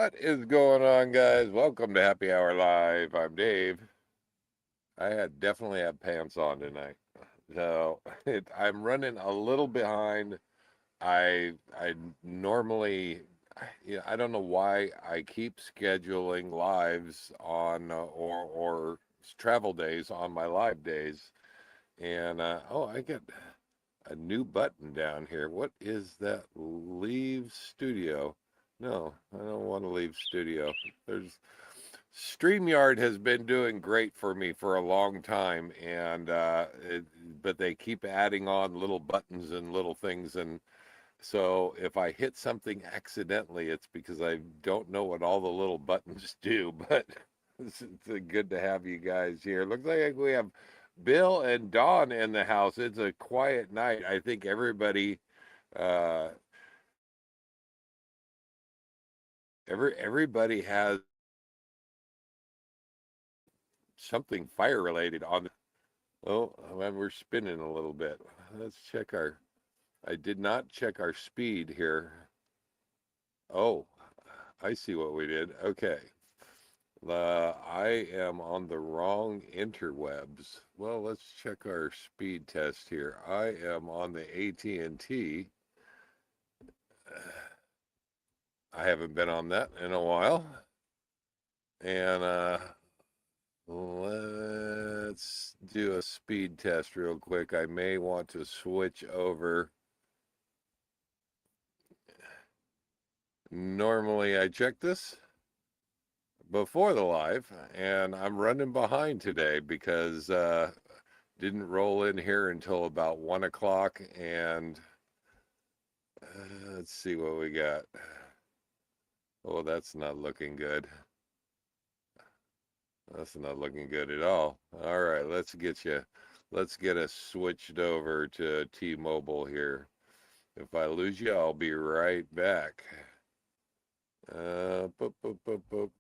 What is going on, guys? Welcome to Happy Hour Live. I'm Dave. I had definitely have pants on tonight, so I'm running a little behind. I normally, I don't know why I keep scheduling lives on or travel days on my live days, and oh, I get a new button down here. What is that? Leave studio. No, I don't want to leave studio. There's StreamYard has been doing great for me for a long time, and but they keep adding on little buttons and little things, and so if I hit something accidentally, it's because I don't know what all the little buttons do. But it's good to have you guys here. Looks like we have Bill and Dawn in the house. It's a quiet night. I think uh, everybody has something fire related on. Oh, well, we're spinning a little bit. Let's check our. I did not check our speed here. Oh, I see what we did. Okay. I am on the wrong interwebs. Well, let's check our speed test here. I am on the AT&T. I haven't been on that in a while. And let's do a speed test real quick. I may want to switch over. Normally I check this before the live, and I'm running behind today because didn't roll in here until about 1 o'clock, and let's see what we got. Oh, that's not looking good. That's not looking good at all. All right, let's get us switched over to T-Mobile here. If I lose you, I'll be right back. Boop, boop, boop, boop.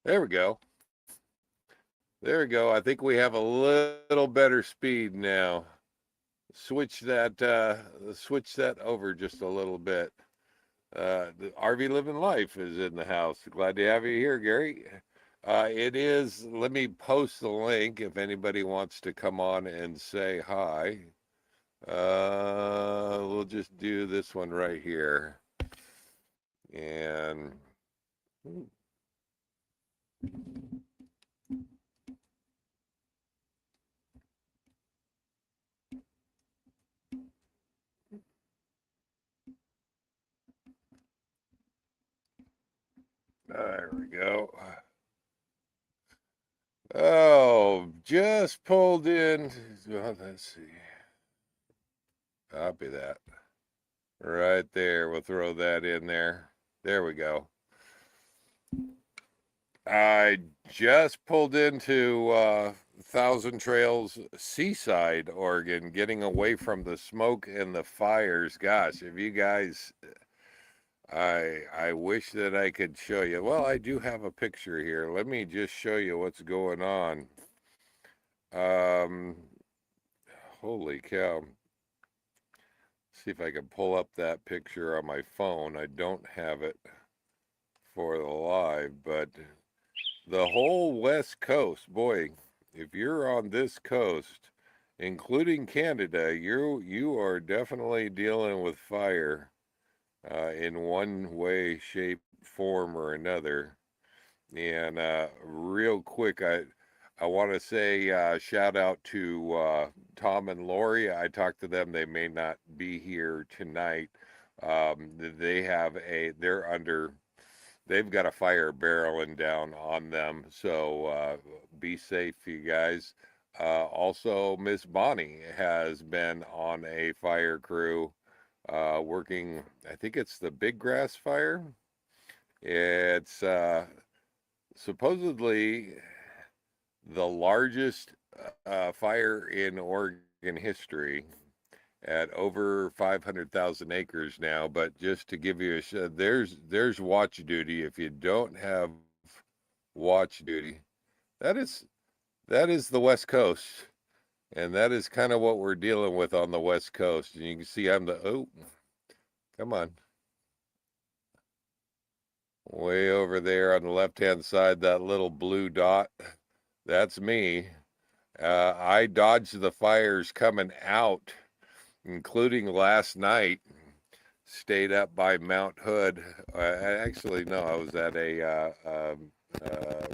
There we go. There we go. I think we have a little better speed now. Switch that over just a little bit. The RV Living Life is in the house. Glad to have you here, Gary. It is, let me post the link if anybody wants to come on and say hi. We'll just do this one right here. And there we go. Oh, just pulled in. Well, let's see. Copy that. Right there. We'll throw that in there. There we go. I just pulled into Thousand Trails, Seaside, Oregon, getting away from the smoke and the fires. Gosh, if you guys, I wish that I could show you. Well, I do have a picture here. Let me just show you what's going on. Um, Holy cow. See if I can pull up that picture on my phone. I don't have it for the live, but the whole West Coast, boy, if you're on this coast, including Canada, you are definitely dealing with fire in one way, shape, form, or another. And real quick, I want to say shout out to Tom and Lori. I talked to them. They may not be here tonight. They have they're under, they've got a fire barreling down on them. So be safe, you guys. Also, Miss Bonnie has been on a fire crew working, I think it's the Big Grass Fire. It's supposedly the largest fire in Oregon history. at over 500,000 acres now. But just to give you there's watch duty. If you don't have watch duty, that is that is the West Coast, and that is kind of what we're dealing with on the West Coast. And you can see come on, way over there on the left-hand side, that little blue dot, that's me. I dodged the fires coming out, including last night. Stayed up by Mount Hood. Actually, no, I was at a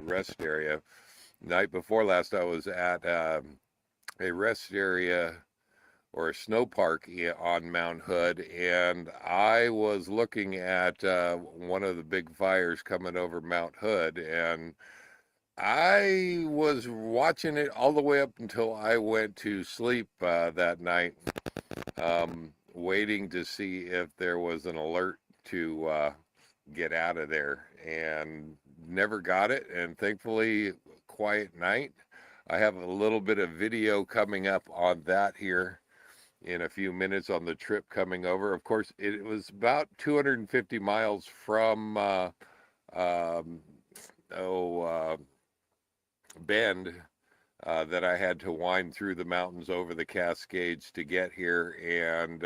rest area. Night before last, I was at a rest area or a snow park on Mount Hood, and I was looking at one of the big fires coming over Mount Hood, and I was watching it all the way up until I went to sleep that night, waiting to see if there was an alert to get out of there, and never got it. And thankfully, quiet night. I have a little bit of video coming up on that here in a few minutes on the trip coming over. Of course, it was about 250 miles from um, Bend that I had to wind through the mountains over the Cascades to get here, and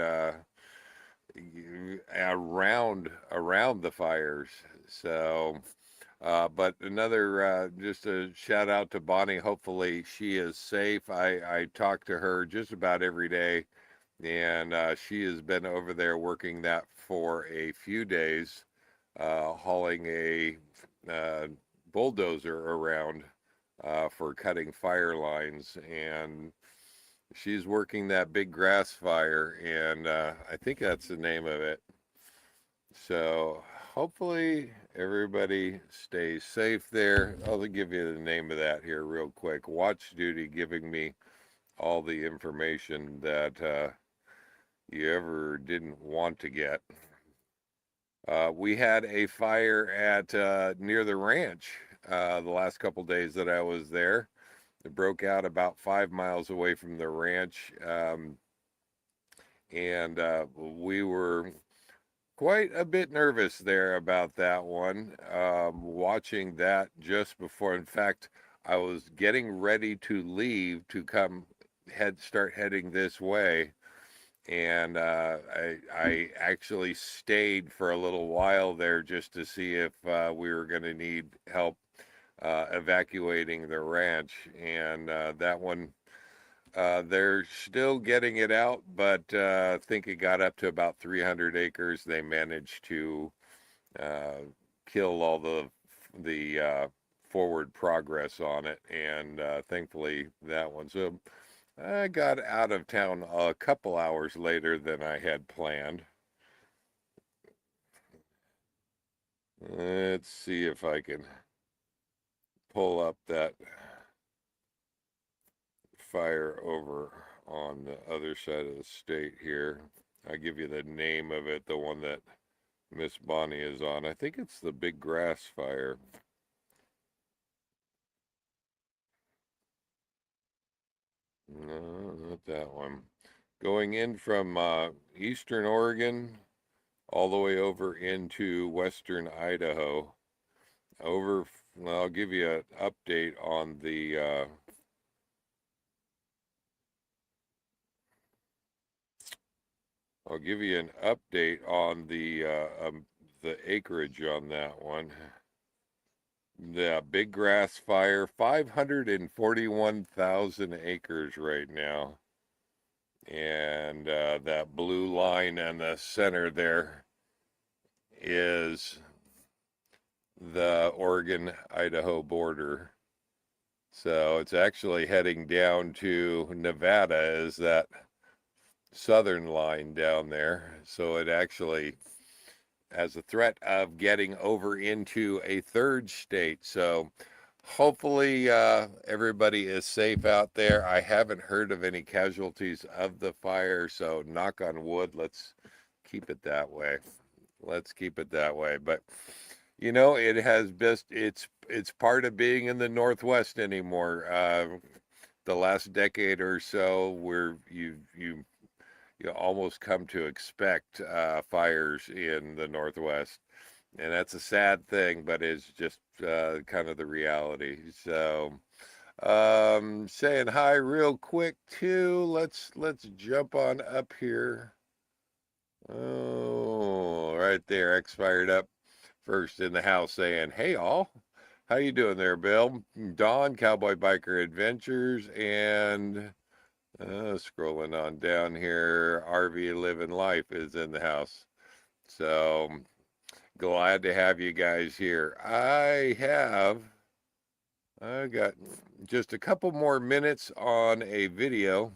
around the fires. So, but another just a shout out to Bonnie. Hopefully she is safe. I talk to her just about every day, and she has been over there working that for a few days, hauling a bulldozer around for cutting fire lines, and she's working that big grass fire, and I think that's the name of it. So hopefully everybody stays safe there. I'll give you the name of that here real quick. Watch Duty giving me all the information that you ever didn't want to get. We had a fire at near the ranch the last couple days that I was there. It broke out about 5 miles away from the ranch, and we were quite a bit nervous there about that one. Watching that just before, in fact, I was getting ready to leave to start heading this way, and I actually stayed for a little while there just to see if we were going to need help evacuating the ranch, and that one they're still getting it out, but I think it got up to about 300 acres. They managed to kill all the forward progress on it, and thankfully that one. So I got out of town a couple hours later than I had planned. Let's see if I can pull up that fire over on the other side of the state here. I'll give you the name of it, the one that Miss Bonnie is on. I think it's the Big Grass Fire. No, not that one. Going in from eastern Oregon all the way over into western Idaho. Well, I'll give you an update on the acreage on that one. The Big Grass Fire, 541,000 acres right now. And that blue line in the center there is the Oregon-Idaho border. So it's actually heading down to Nevada, is that southern line down there. So it actually has a threat of getting over into a third state. So hopefully everybody is safe out there. I haven't heard of any casualties of the fire, so knock on wood, let's keep it that way. Let's keep it that way. But you know, it's part of being in the Northwest anymore. The last decade or so, where you you almost come to expect fires in the Northwest. And that's a sad thing, but it's just kind of the reality. So, saying hi real quick too. Let's jump on up here. Oh, right there, X fired up first in the house saying, "Hey all, how you doing there, Bill?" Don, Cowboy Biker Adventures, and scrolling on down here, RV Living Life is in the house. So glad to have you guys here. I got just a couple more minutes on a video,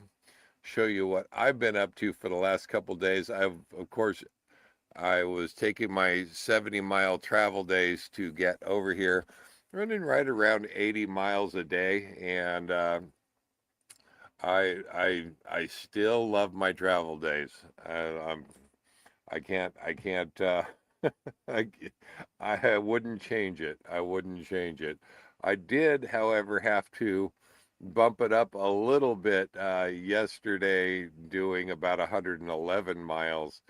show you what I've been up to for the last couple days. Of course, I was taking my 70-mile travel days to get over here, running right around 80 miles a day, and I still love my travel days. I'm I can't I I wouldn't change it. I wouldn't change it. I did, however, have to bump it up a little bit yesterday, doing about 111 miles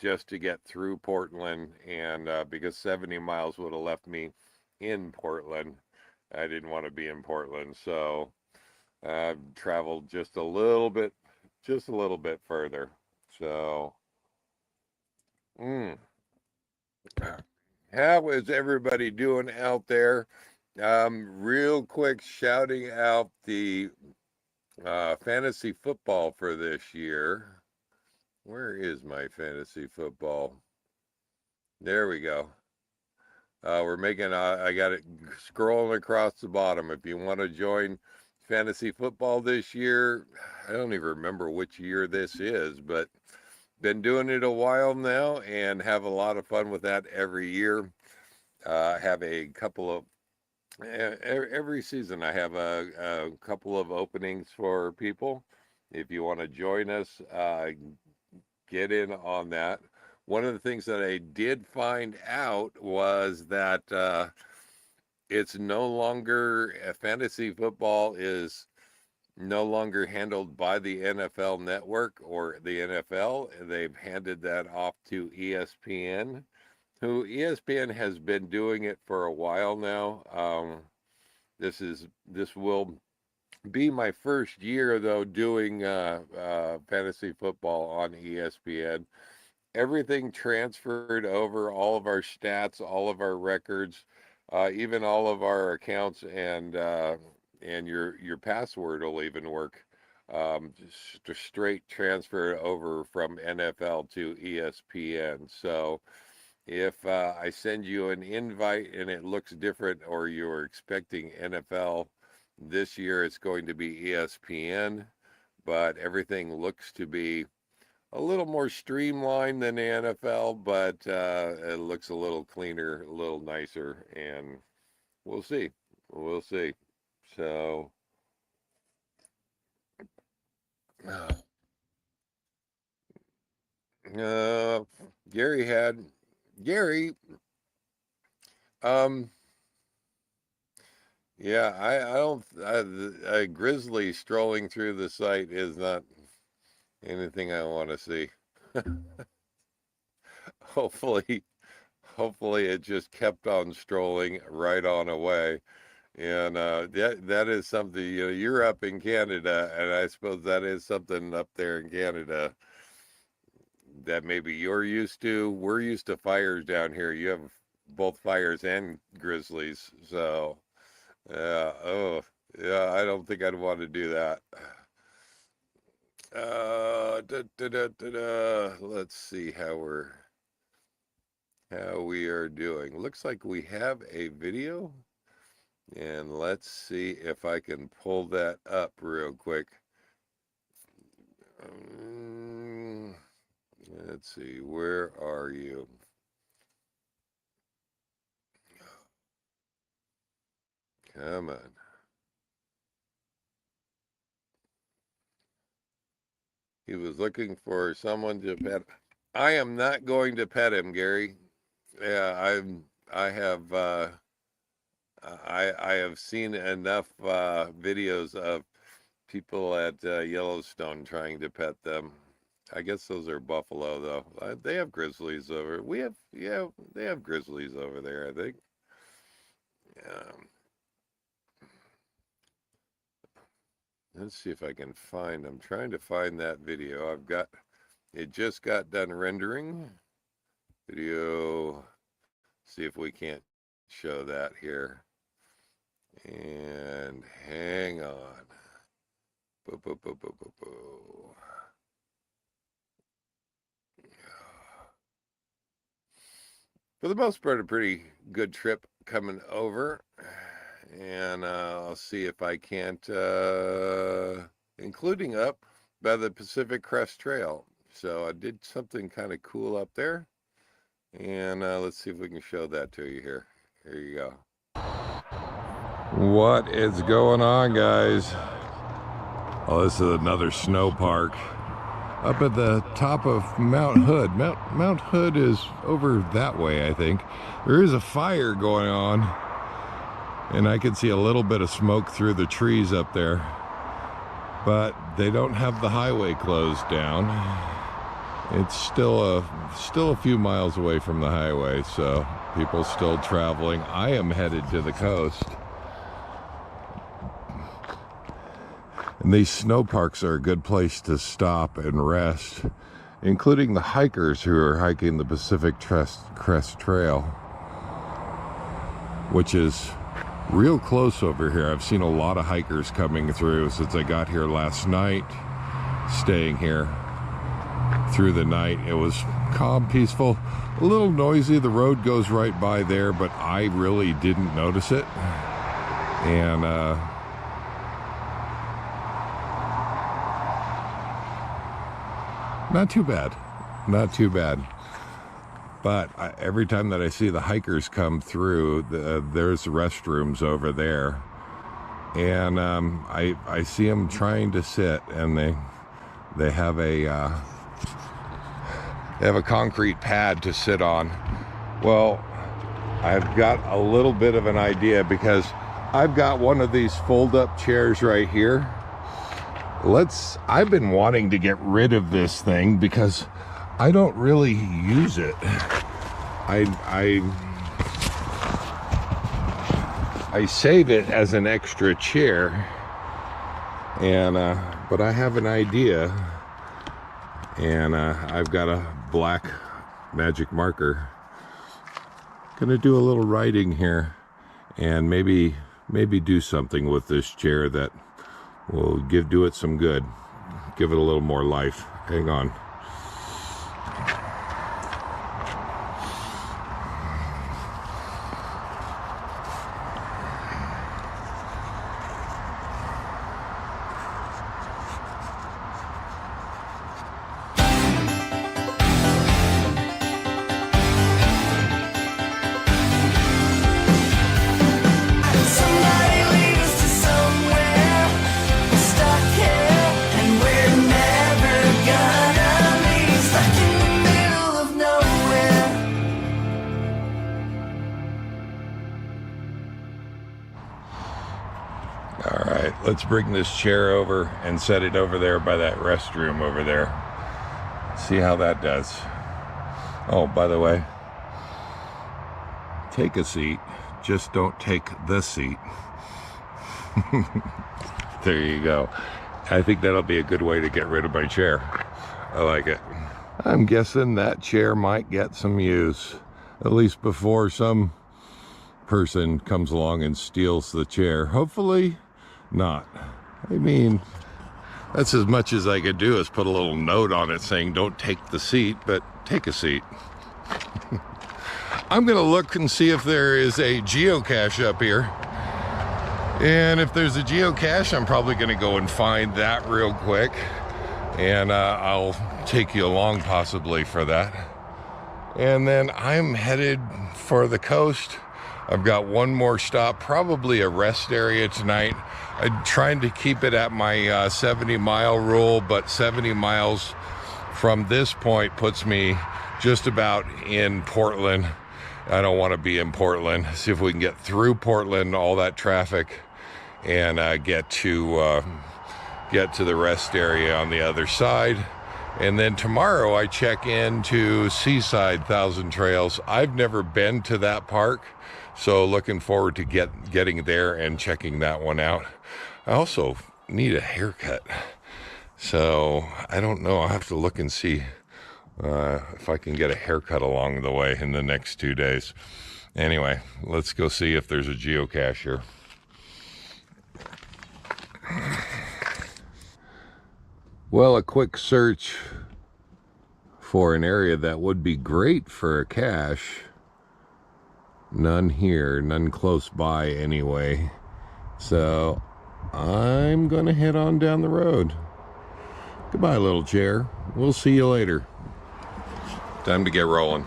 just to get through Portland, and because 70 miles would have left me in Portland. I didn't want to be in Portland, so I've traveled just a little bit further. So, mm, how is everybody doing out there? Real quick, shouting out the fantasy football for this year. Where is my fantasy football? There we go. We're making, I got it scrolling across the bottom. If you want to join fantasy football this year, I don't even remember which year this is, but been doing it a while now and have a lot of fun with that every year. Have a couple of every season I have a couple of openings for people. If you want to join us, get in on that. One of the things that I did find out was that it's no longer fantasy football is no longer handled by the NFL network or the NFL. They've handed that off to ESPN, who ESPN has been doing it for a while now. This will be my first year though doing fantasy football on ESPN. Everything transferred over, all of our stats, all of our records, even all of our accounts, and your password will even work. Just straight transfer over from NFL to ESPN. So if I send you an invite and it looks different, or you're expecting NFL, this year it's going to be ESPN, but everything looks to be a little more streamlined than the NFL, but it looks a little cleaner, a little nicer, and we'll see. We'll see. So, uh, Gary had Gary. Um, yeah, I don't. A grizzly strolling through the site is not anything I want to see. Hopefully, hopefully it just kept on strolling right on away. And that is something, you're up in Canada, and I suppose that is something up there in Canada that maybe you're used to. We're used to fires down here. You have both fires and grizzlies. So, oh, yeah, I don't think I'd want to do that. Let's see how we are doing. Looks like we have a video, and let's see if I can pull that up real quick. Um, let's see, where are you? Come on. He was looking for someone to pet. I am not going to pet him, Gary. Yeah, I have I have seen enough videos of people at Yellowstone trying to pet them. I guess those are buffalo, though. They have grizzlies over. Yeah, they have grizzlies over there, I think. Um, let's see if I can find. I'm trying to find that video. It just got done rendering. Video. See if we can't show that here. And hang on. Boo, boo, boo, boo, boo, boo. For the most part, a pretty good trip coming over. And I'll see if I can't, including up by the Pacific Crest Trail. So I did something kind of cool up there. And let's see if we can show that to you here. Here you go. What is going on, guys? Oh, this is another snow park up at the top of Mount Hood. Mount Hood is over that way, I think. There is a fire going on, and I can see a little bit of smoke through the trees up there, but they don't have the highway closed down. It's still a few miles away from the highway, so people still traveling. I am headed to the coast. And these snow parks are a good place to stop and rest, including the hikers who are hiking the Pacific Crest Trail, which is real close over here. I've seen a lot of hikers coming through since I got here last night, staying here through the night. It was calm, peaceful, a little noisy. The road goes right by there, but I really didn't notice it. And not too bad, not too bad. But every time that I see the hikers come through, there's restrooms over there, and I see them trying to sit, and they have a concrete pad to sit on. Well, I've got a little bit of an idea, because I've got one of these fold-up chairs right here. I've been wanting to get rid of this thing because I don't really use it. I save it as an extra chair, and but I have an idea, and I've got a black magic marker. Gonna do a little writing here, and maybe do something with this chair that will do it some good, give it a little more life. Hang on. All right, let's bring this chair over and set it over there by that restroom over there. See how that does. Oh, by the way, take a seat, just don't take the seat. There you go. I think that'll be a good way to get rid of my chair. I like it. I'm guessing that chair might get some use, at least before some person comes along and steals the chair. Hopefully not. I mean, that's as much as I could do, is put a little note on it saying don't take the seat, but take a seat. I'm gonna look and see if there is a geocache up here, and if there's a geocache, I'm probably gonna go and find that real quick, and I'll take you along possibly for that. And then I'm headed for the coast. I've got one more stop, probably a rest area tonight. I'm trying to keep it at my 70-mile rule, but 70 miles from this point puts me just about in Portland. I don't want to be in Portland. See if we can get through Portland, all that traffic, and get to the rest area on the other side, And then tomorrow I check into Seaside Thousand Trails. I've never been to that park, so looking forward to getting there and checking that one out. I also need a haircut, so I don't know. I'll have to look and see if I can get a haircut along the way in the next 2 days. Anyway, let's go see if there's a geocache here. Well, a quick search for an area that would be great for a cache. None here, none close by anyway. So I'm gonna head on down the road. Goodbye, little chair. We'll see you later. Time to get rolling.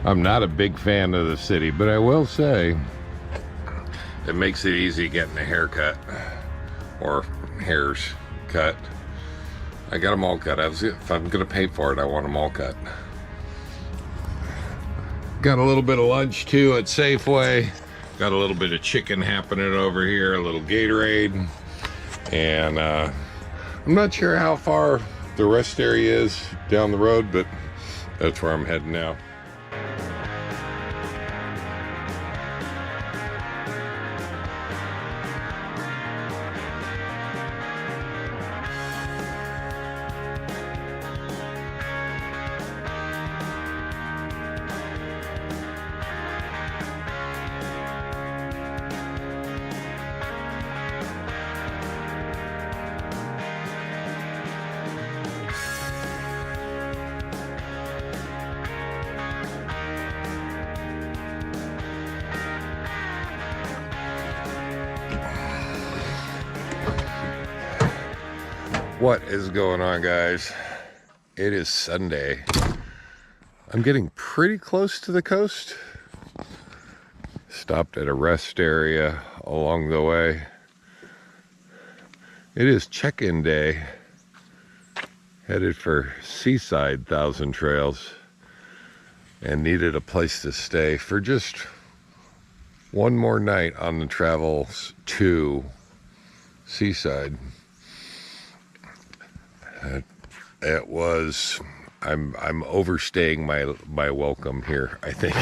I'm not a big fan of the city, but I will say it makes it easy getting a haircut or hairs cut. I got them all cut. If I'm gonna pay for it, I want them all cut. Got a little bit of lunch too at Safeway. Got a little bit of chicken happening over here, a little Gatorade. And I'm not sure how far the rest area is down the road, but that's where I'm heading now. What is going on, guys? It is Sunday. I'm getting pretty close to the coast. Stopped at a rest area along the way. It is check-in day. Headed for Seaside Thousand Trails and needed a place to stay for just one more night on the travels to Seaside. It was, I'm overstaying my welcome here, I think.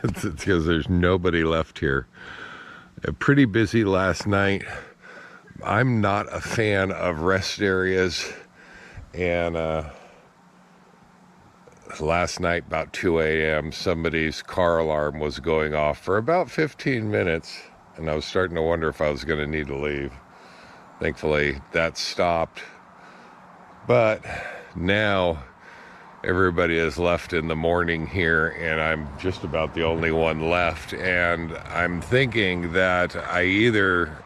It's because there's nobody left here. Pretty busy last night. I'm not a fan of rest areas, and last night about 2 a.m. somebody's car alarm was going off for about 15 minutes, and I was starting to wonder if I was going to need to leave. Thankfully that stopped. But now everybody is left in the morning here, and I'm just about the only one left. And I'm thinking that I either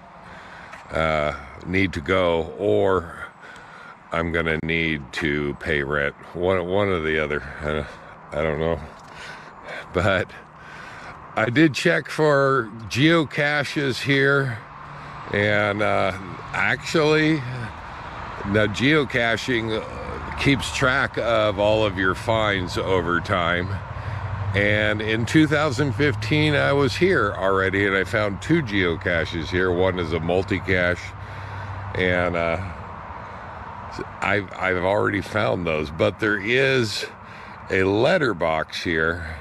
need to go or I'm going to need to pay rent. One or the other. I don't know. But I did check for geocaches here, and actually, now geocaching keeps track of all of your finds over time. And in 2015, I was here already, and I found 2 geocaches here. One is a multi-cache, and I've already found those. But there is a letterbox here,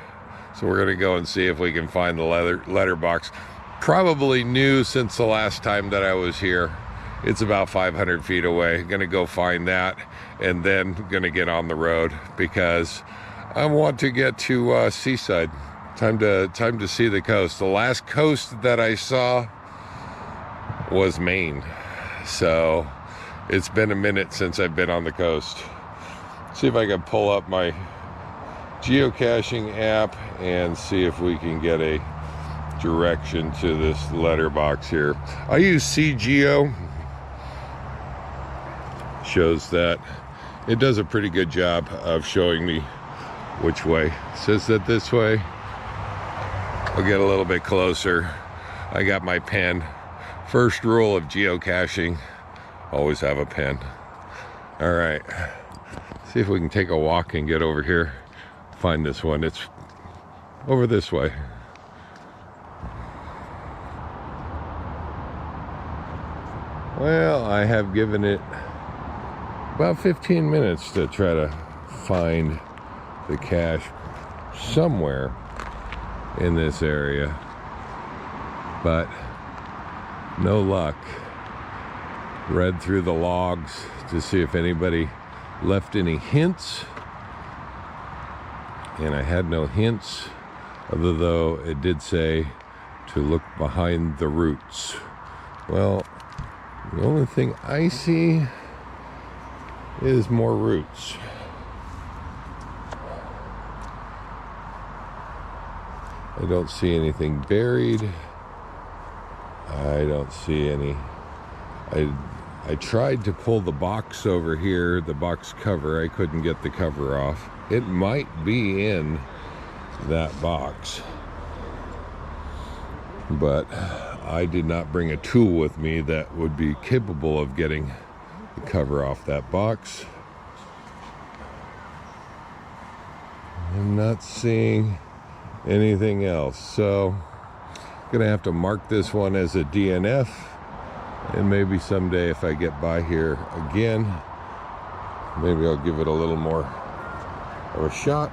so we're going to go and see if we can find the letterbox. Probably new since the last time that I was here. It's about 500 feet away. Gonna go find that, and then gonna get on the road because I want to get to Seaside. Time to see the coast. The last coast that I saw was Maine. So it's been a minute since I've been on the coast. See if I can pull up my geocaching app and see if we can get a direction to this letterbox here. I use CGeo. Shows that it does a pretty good job of showing me which way. It says that this way. I'll get a little bit closer. I got my pen. First rule of geocaching, always have a pen. All right, see if we can take a walk and get over here, find this one. It's over this way. Well, I have given it about 15 minutes to try to find the cache somewhere in this area, but no luck. Read through the logs to see if anybody left any hints, and I had no hints, other though it did say to look behind the roots. Well, the only thing I see is more roots. I don't see anything buried. I don't see any. I tried to pull the box over here, the box cover. I couldn't get the cover off. It might be in that box, but I did not bring a tool with me that would be capable of getting the cover off that box. I'm not seeing anything else, so I'm gonna have to mark this one as a DNF, and maybe someday if I get by here again, maybe I'll give it a little more of a shot.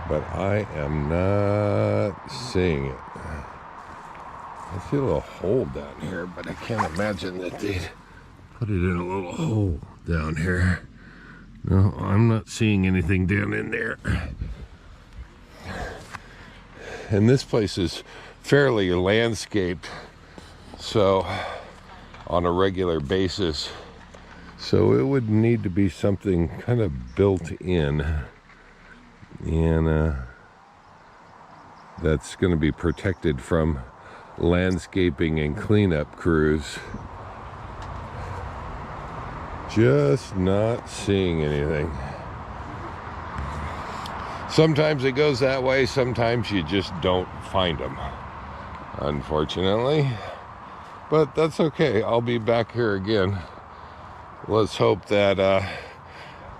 But I am not seeing it. I see a little hole down here, but I can't imagine that they'd put it in a little hole down here. No, I'm not seeing anything down in there. And this place is fairly landscaped, so on a regular basis. So it would need to be something kind of built in, and that's going to be protected from landscaping and cleanup crews. Just not seeing anything. Sometimes it goes that way, sometimes you just don't find them, unfortunately. But that's okay, I'll be back here again. Let's hope that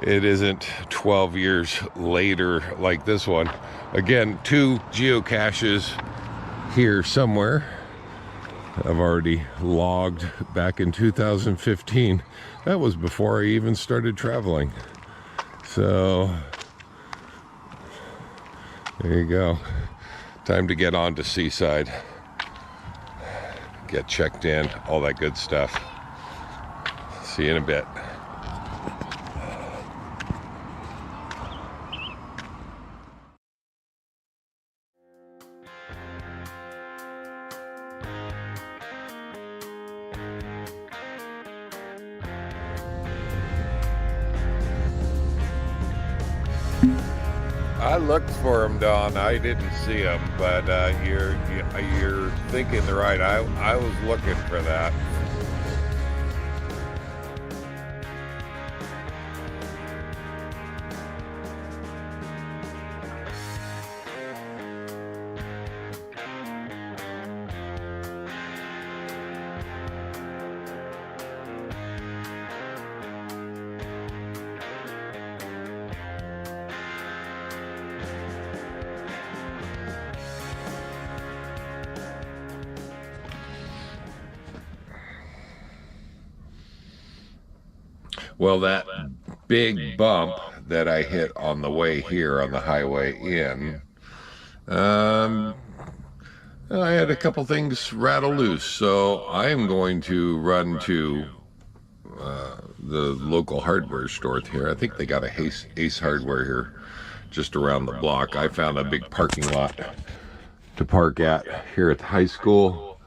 it isn't 12 years later like this one. Again, 2 geocaches here somewhere. I've already logged back in 2015. That was before I even started traveling. So there you go. Time to get on to Seaside. Get checked in, all that good stuff. See you in a bit. I looked for him, Don. I didn't see him, but you're thinking the right. I was looking for that. Well, that big bump that I hit on the way here on the highway in, I had a couple things rattle loose, so I'm going to run to the local hardware store here. I think they got a Ace Hardware here just around the block. I found a big parking lot to park at here at the high school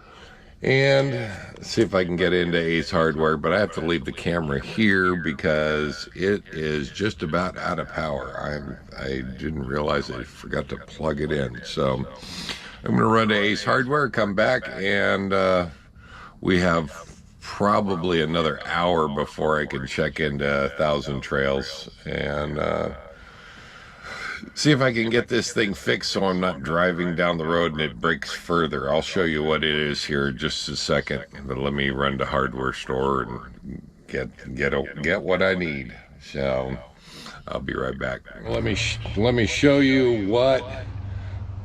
and see if I can get into Ace Hardware, but I have to leave the camera here because it is just about out of power. I didn't realize I forgot to plug it in. So I'm going to run to Ace Hardware, come back, and we have probably another hour before I can check into Thousand Trails and see if I can get this thing fixed so I'm not driving down the road and it breaks further. I'll show you what it is here in just a second, but let me run to hardware store and get what I need. So I'll be right back. Let me show you what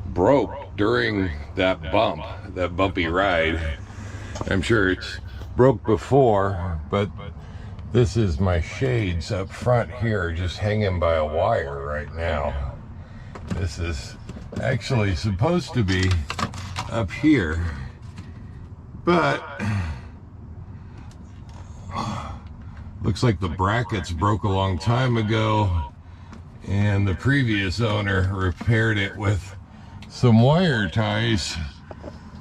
broke during that bumpy ride. I'm sure it's broke before, but this is my shades up front here just hanging by a wire right now. This is actually supposed to be up here, but looks like the brackets broke a long time ago and the previous owner repaired it with some wire ties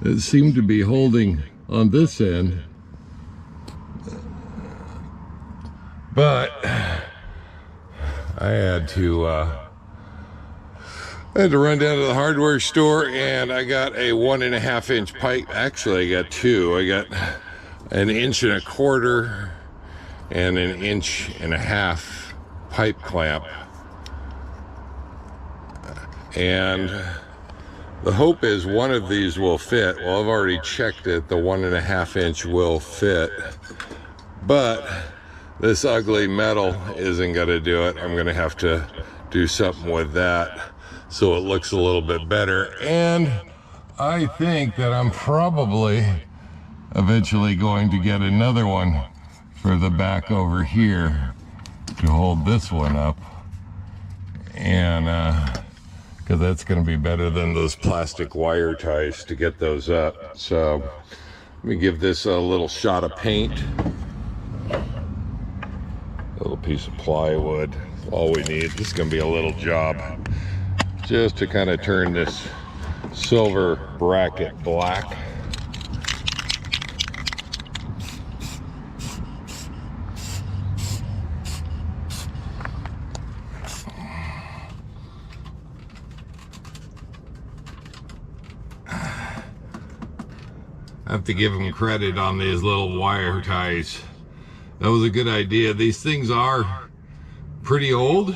that seem to be holding on this end. But I had to run down to the hardware store and I got a 1.5 inch pipe. Actually, I got two. I got an 1.25 inch and an 1.5 inch pipe clamp. And the hope is one of these will fit. Well, I've already checked it. The 1.5 inch will fit. But this ugly metal isn't going to do it. I'm going to have to do something with that so it looks a little bit better. And I think that I'm probably eventually going to get another one for the back over here to hold this one up. And because that's going to be better than those plastic wire ties to get those up. So let me give this a little shot of paint. A little piece of plywood, all we need. This is going to be a little job just to kind of turn this silver bracket black. I have to give them credit on these little wire ties. That was a good idea. These things are pretty old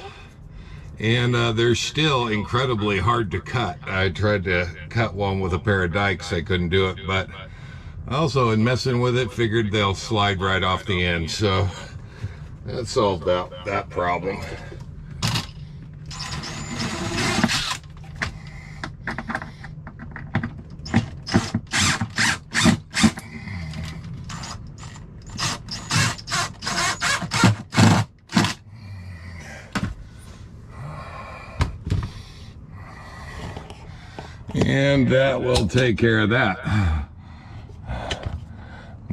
and they're still incredibly hard to cut. I tried to cut one with a pair of dikes. I couldn't do it, but also in messing with it, figured they'll slide right off the end. So that solved that problem. And that will take care of that.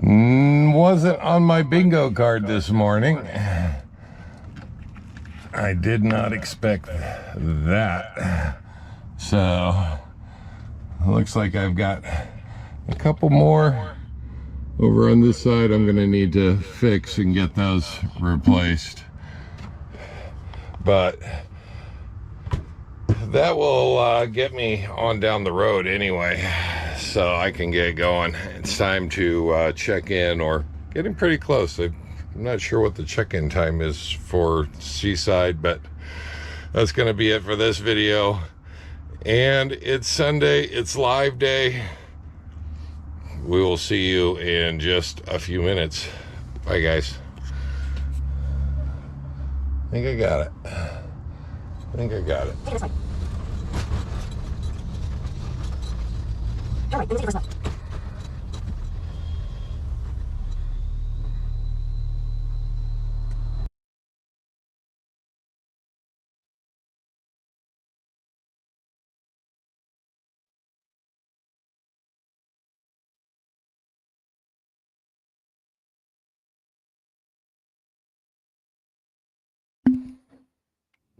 Wasn't on my bingo card this morning. I did not expect that. So, looks like I've got a couple more over on this side I'm gonna need to fix and get those replaced. But that will get me on down the road anyway, so I can get going. It's time to check in, or getting pretty close. I'm not sure what the check-in time is for Seaside, but that's going to be it for this video. And it's Sunday, it's live day. We will see you in just a few minutes. Bye, guys. I think I got it. I think I got it. Take it this way. All right, let me take it first.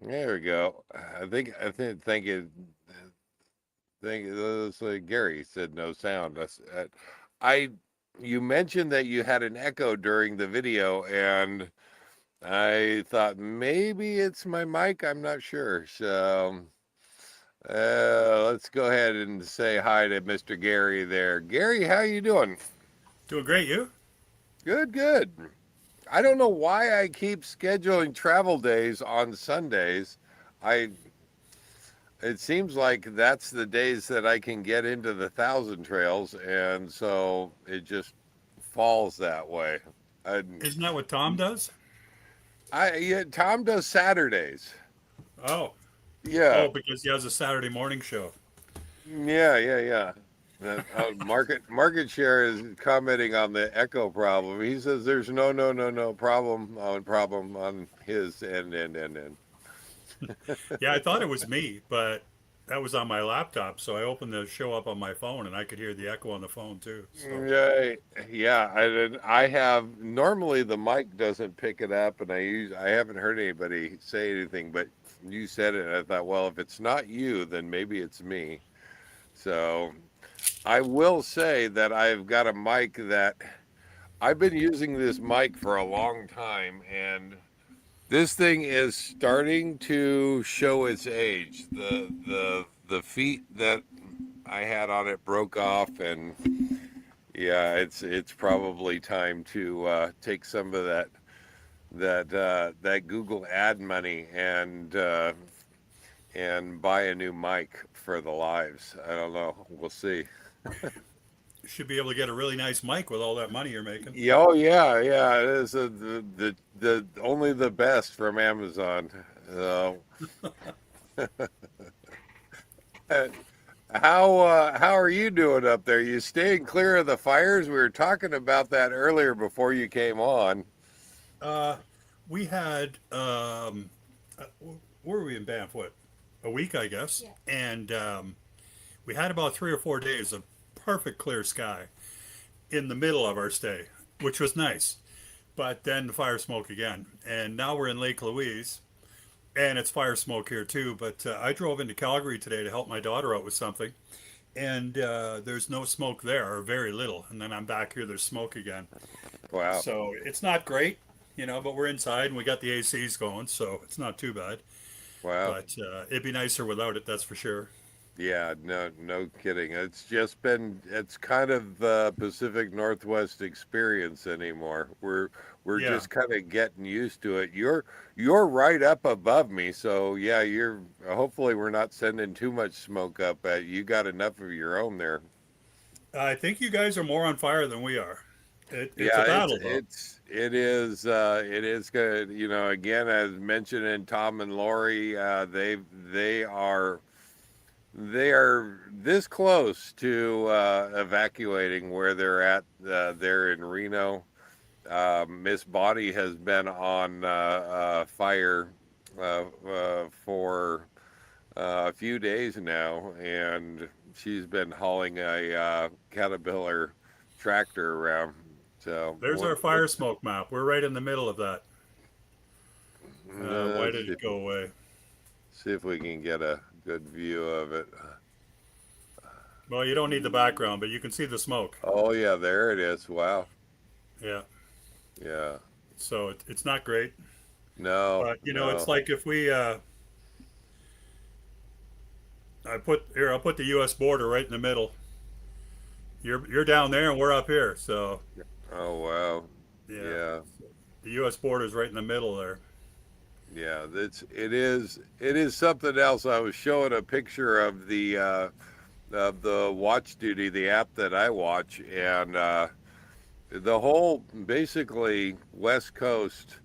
There we go. I think it was Gary said no sound. I you mentioned that you had an echo during the video, and I thought maybe it's my mic. I'm not sure. So let's go ahead and say hi to Mr. Gary there. Gary, how you doing? Doing great, you? Good, good. I don't know why I keep scheduling travel days on Sundays. I It seems like that's the days that I can get into the thousand trails, and so it just falls that way. I, Isn't that what Tom does? yeah, Tom does Saturdays. Oh, Yeah, oh, because he has a Saturday morning show. yeah. Market share is commenting on the echo problem. He says there's no problem on his end. Yeah, I thought it was me, but that was on my laptop. So I opened the show up on my phone, and I could hear the echo on the phone too. So Yeah, yeah. I have normally the mic doesn't pick it up, and I haven't heard anybody say anything, but you said it, and I thought, well, if it's not you, then maybe it's me. So I will say that I've got a mic that I've been using this mic for a long time, and this thing is starting to show its age. The feet that I had on it broke off, and yeah, it's probably time to take some of that Google ad money and buy a new mic for the lives. I don't know. We'll see. you should be able to get a really nice mic with all that money you're making. Yeah, oh yeah. It is the only the best from Amazon. So, uh, how are you doing up there? You staying clear of the fires? We were talking about that earlier before you came on. Uh, we had where were we in Banff? What, a week, I guess. Yeah. And we had about 3 or 4 days of perfect clear sky in the middle of our stay, which was nice. But then the fire smoke again, and now we're in Lake Louise, and it's fire smoke here too. But I drove into Calgary today to help my daughter out with something, and there's no smoke there, or very little. And then I'm back here, there's smoke again. Wow, So it's not great, but we're inside and we got the ACs going, so it's not too bad. wow. But it'd be nicer without it, that's for sure. Yeah, no kidding. It's kind of the Pacific Northwest experience anymore. We're Yeah, just kind of getting used to it. You're right up above me, so yeah, you're hopefully we're not sending too much smoke up at you. You got enough of your own there. I think you guys are more on fire than we are. It's a Yeah, battle, though. it is good. You know, again, as mentioned in Tom and Lori, they are they are this close to evacuating where they're at. They're in Reno. Miss Bonnie has been on fire for a few days now, and she's been hauling a Caterpillar tractor around. So There's our fire smoke map. We're right in the middle of that. Why let's did it go away? see if we can get a good view of it. Well, you don't need the background, but you can see the smoke. Oh yeah, there it is. Wow. Yeah. Yeah. So it's not great. No, But, it's no. like if we, I'll put the U.S. border right in the middle. You're down there and we're up here. So, Oh wow. yeah, Yeah. the U.S. border is right in the middle there. Yeah, it is something else. I was showing a picture of the Watch Duty, the app that I watch, and the whole basically West Coast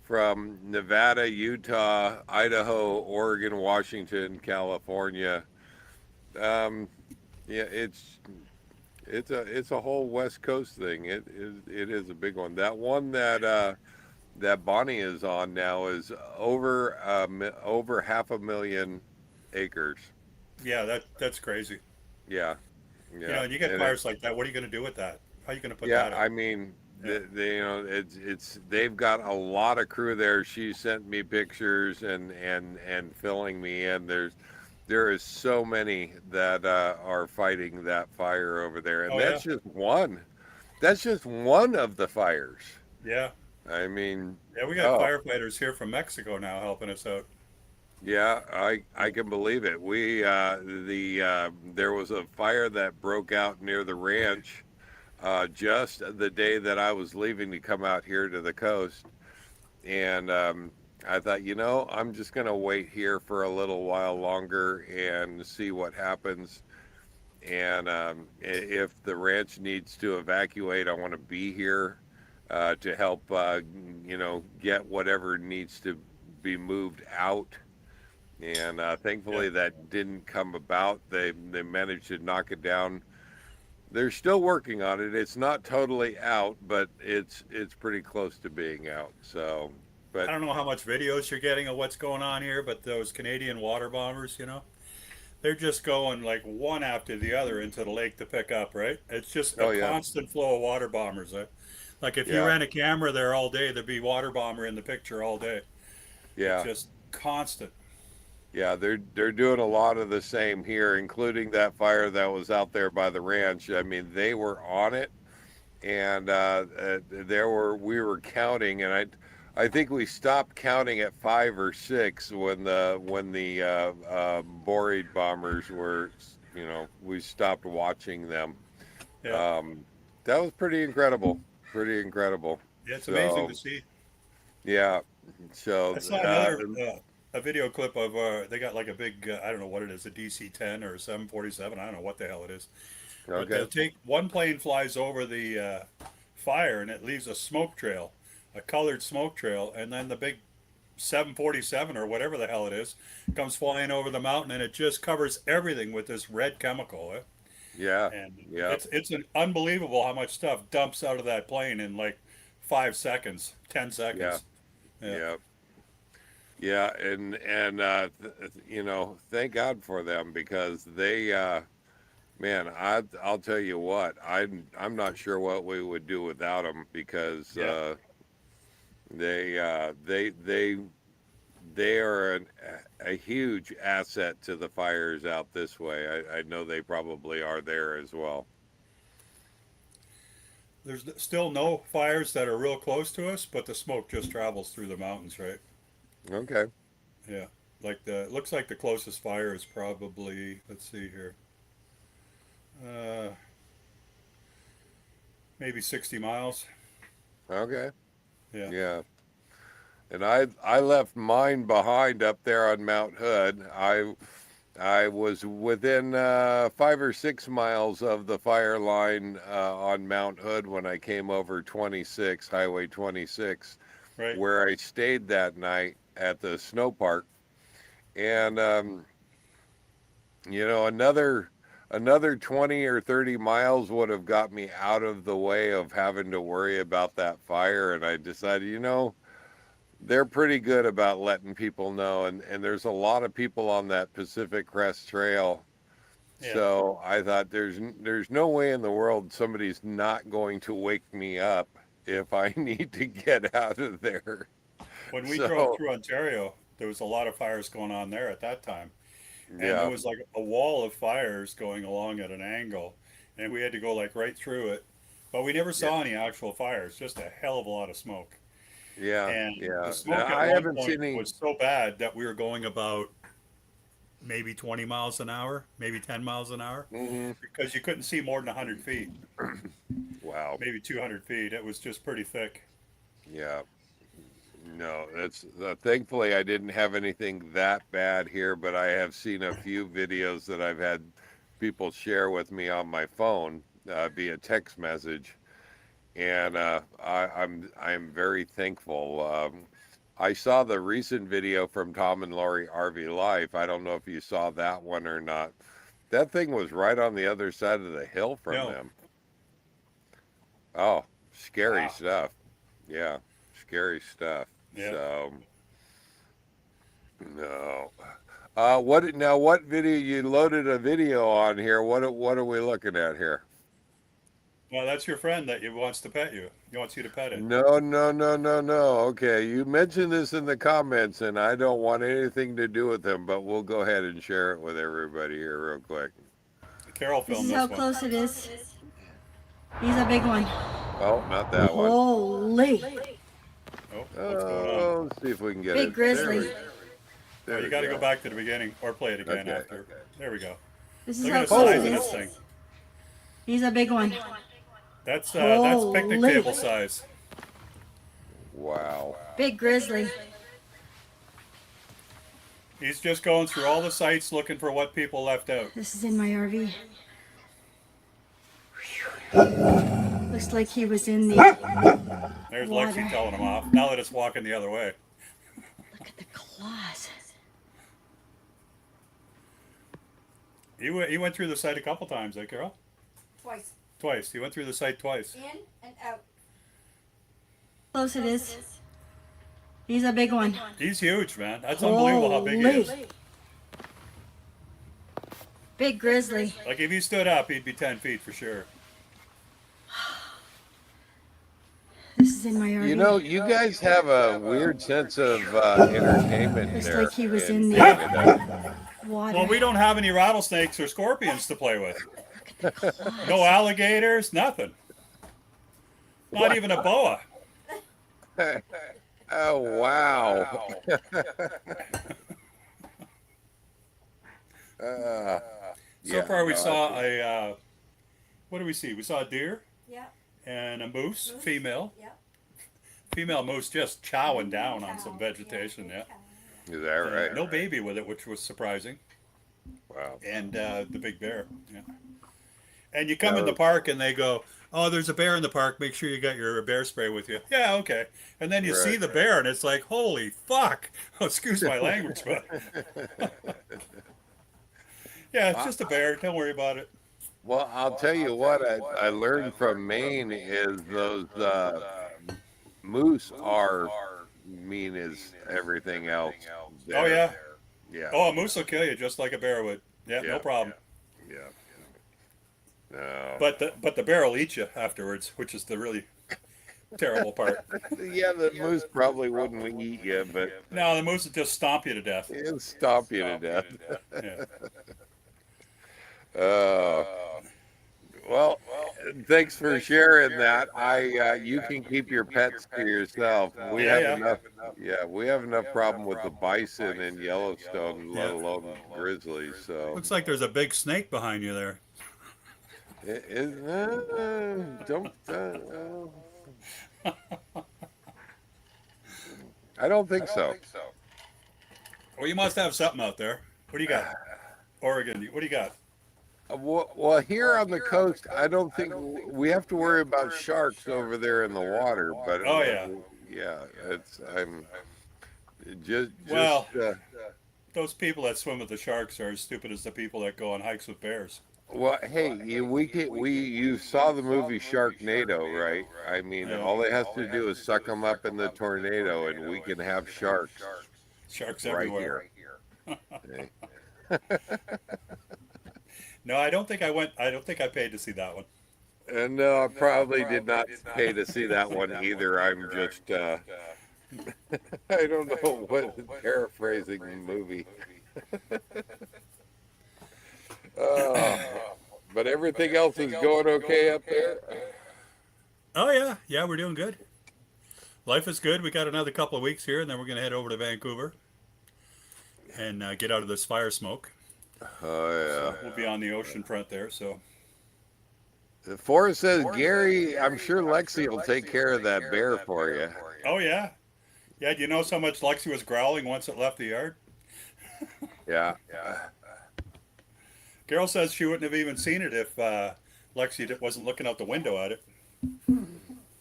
from Nevada, Utah, Idaho, Oregon, Washington, California. Um, yeah, it's a whole West Coast thing. It is a big one. That one that Bonnie is on now is over 500,000 acres. Yeah, that's crazy. Yeah, yeah, And you get and it fires like that. What are you going to do with that? How are you going to put yeah. that out? I mean, Yeah. you know, it's they've got a lot of crew there. She sent me pictures and filling me in. There is so many that are fighting that fire over there, and Oh yeah. that's just one. That's just one of the fires. Yeah. I mean, Yeah. We got oh firefighters here from Mexico now helping us out. yeah, I Yeah. can believe it. There was a fire that broke out near the ranch just the day that I was leaving to come out here to the coast, and I thought, I'm just gonna wait here for a little while longer and see what happens. And if the ranch needs to evacuate, I want to be here to help, get whatever needs to be moved out. And Yeah. thankfully, that didn't come about. They managed to knock it down. They're still working on it. It's not totally out, but it's pretty close to being out. So, I but don't know how much videos you're getting of what's going on here, but those Canadian water bombers, they're just going like one after the other into the lake to pick up, right? It's just a oh yeah, constant flow of water bombers. Like if you yeah, ran a camera there all day, there'd be water bomber in the picture all day. It's yeah. just constant. Yeah, they're doing a lot of the same here, including that fire that was out there by the ranch. I mean, they were on it, and there were we were counting, and I think we stopped counting at 5 or 6 when the Boread bombers were, we stopped watching them. Yeah, Um, that was pretty incredible, pretty incredible. yeah, it's amazing to So see. yeah, so I saw another a video clip of they got like a big I don't know what it is, a DC-10 or a 747. I don't know what the hell it is, but okay, they'll take one plane flies over the fire and it leaves a smoke trail, a colored smoke trail, and then the big 747 or whatever the hell it is comes flying over the mountain and it just covers everything with this red chemical. yeah, And yeah, it's an unbelievable how much stuff dumps out of that plane in like 5 seconds, ten yeah, seconds. Yeah, yeah. Yeah, and thank God for them because man, I'll tell you what, I'm not sure what we would do without them because yeah. they uh, they they they are a huge asset to the fires out this way. I know they probably are there as well. There's still no fires that are real close to us, but the smoke just travels through the mountains, right? Okay, Yeah. Like the it looks like the closest fire is probably let's see here, uh, maybe 60 miles. okay, Yeah. yeah. And I left mine behind up there on Mount Hood. I was within 5 or 6 miles of the fire line on Mount Hood when I came over 26, Highway 26, Right. where I stayed that night at the snow park. And another 20 or 30 miles would have got me out of the way of having to worry about that fire. And I decided, they're pretty good about letting people know, and there's a lot of people on that Pacific Crest Trail. Yeah. So I thought there's no way in the world somebody's not going to wake me up if I need to get out of there. When we drove So through Ontario, there was a lot of fires going on there at that time. And there yeah, was like a wall of fires going along at an angle, and we had to go like right through it. But we never yeah, saw any actual fires, just a hell of a lot of smoke. yeah, And the yeah. smoke Now, at I one haven't point seen any. was so bad that we were going about maybe 20 miles an hour, maybe 10 miles an hour, Mhm. because you couldn't see more than 100 feet, Wow. maybe 200 feet. It was just pretty thick. Yeah. No, that's thankfully I didn't have anything that bad here, but I have seen a few videos that I've had people share with me on my phone via text message, and I'm very thankful. I saw the recent video from Tom and Lori RV Life. I don't know if you saw that one or not. That thing was right on the other side of the hill from No. them. Oh, scary Wow. stuff. Yeah, scary stuff. Yeah. So no. What now? What video you loaded a video on here? What are we looking at here? Well, that's your friend that wants to pet you. He wants you to pet it. No, no, no, no, no. Okay, you mentioned this in the comments, and I don't want anything to do with them, but we'll go ahead and share it with everybody here real quick. Carol This filmed is this how one. close it is. He's a big one. Oh, not that one. Holy. Oh, what's going on? Oh, let's see if we can get Big it. grizzly. There Oh, you we got to go. go back to the beginning or play it again Okay. after. There we go. This is Look how at the close size it of this is. thing. He's a big one. That's picnic Holy. table size. Wow. Big grizzly. He's just going through all the sites looking for what people left out. This is in my RV. Looks like he was in the There's water. Lexi telling him off. Now that it's walking the other way. Look at the claws. He went through the site a couple times, eh, Carol? Twice. Twice. He went through the site twice. In and out. Close it is. He's a big one. He's huge, man. That's unbelievable how big he is. Holy. Big grizzly. Like if he stood up, he'd be 10 feet for sure. This is in my RV. You know, you guys have a weird sense of entertainment Looks there. like he was in the Canada. water. Well, we don't have any rattlesnakes or scorpions to play with. No alligators, nothing. Not even a boa. Oh, wow. So far, we saw a. What do we see? We saw a deer Yeah. and a moose, female. Yeah. Female moose just chowing down on some vegetation. Yeah. Is that right? No baby with it, which was surprising. Wow. And the big bear. Yeah. And you come in the park and they go, "Oh, there's a bear in the park. Make sure you got your bear spray with you." Yeah, okay. And then you see the bear and it's like, "Holy fuck!" Oh, excuse my language, but yeah, it's just a bear. Don't worry about it. Well, I'll tell you what I learned from Maine is those moose are mean as everything else. Oh yeah. Yeah. Oh, a moose will kill you just like a bear would. Yeah, no problem. Yeah. No. But the bear will eat you afterwards, which is the really terrible part. Yeah, the moose probably wouldn't eat you, but No, the moose will just stomp you to death. it'll stomp you to death. Yeah. Well, thanks for sharing that. You can keep your pets to yourself. We have enough. Yeah, we have enough problem with the bison in Yellowstone, let alone grizzlies. So Looks like there's a big snake behind you there. don't. I don't think so. Well, you must have something out there. What do you got? Oregon, what do you got? Well, here on the coast, I don't think we have to worry about sharks over there in the water. But Oh, yeah. yeah, I'm just Well, those people that swim with the sharks are as stupid as the people that go on hikes with bears. well, hey, you saw the movie Sharknado, right? I mean, Yeah. all they have to do is suck them up in the tornado, and we can have sharks Sharks right everywhere. here. Okay. No, I don't think I went. I don't think I paid to see that one. And no, I probably did not pay to see that one either. I'm just, I don't know what paraphrasing the movie. But everything else is going okay up there. Oh yeah, yeah, we're doing good. Life is good. We got another couple of weeks here, and then we're gonna head over to Vancouver and get out of this fire smoke. Oh yeah. We'll be on the ocean front there, so. Forrest says, Gary, I'm sure Lexi will take care of that bear for you. Oh yeah, yeah. Do you know so much Lexi was growling once it left the yard? Yeah. Carol says she wouldn't have even seen it if Lexi wasn't looking out the window at it.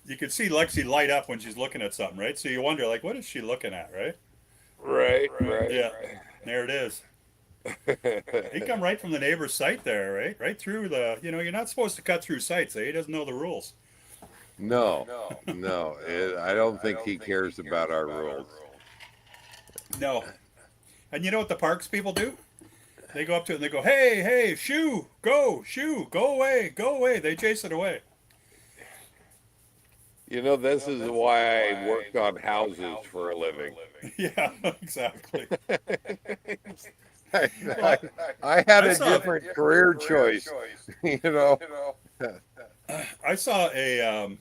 You can see Lexi light up when she's looking at something, right? So you wonder, like, what is she looking at, right? Right. Yeah, there it is. He come right from the neighbor's site there, right? Right through the, you're not supposed to cut through sites. He doesn't know the rules. No. I don't think he cares about our rules. No. And you know what the parks people do? They go up to it and they go, hey, shoo, go away. They chase it away. This is why I worked on houses for a living. Yeah, exactly. I, I, Well, I had I a saw different career choice, you know. I saw a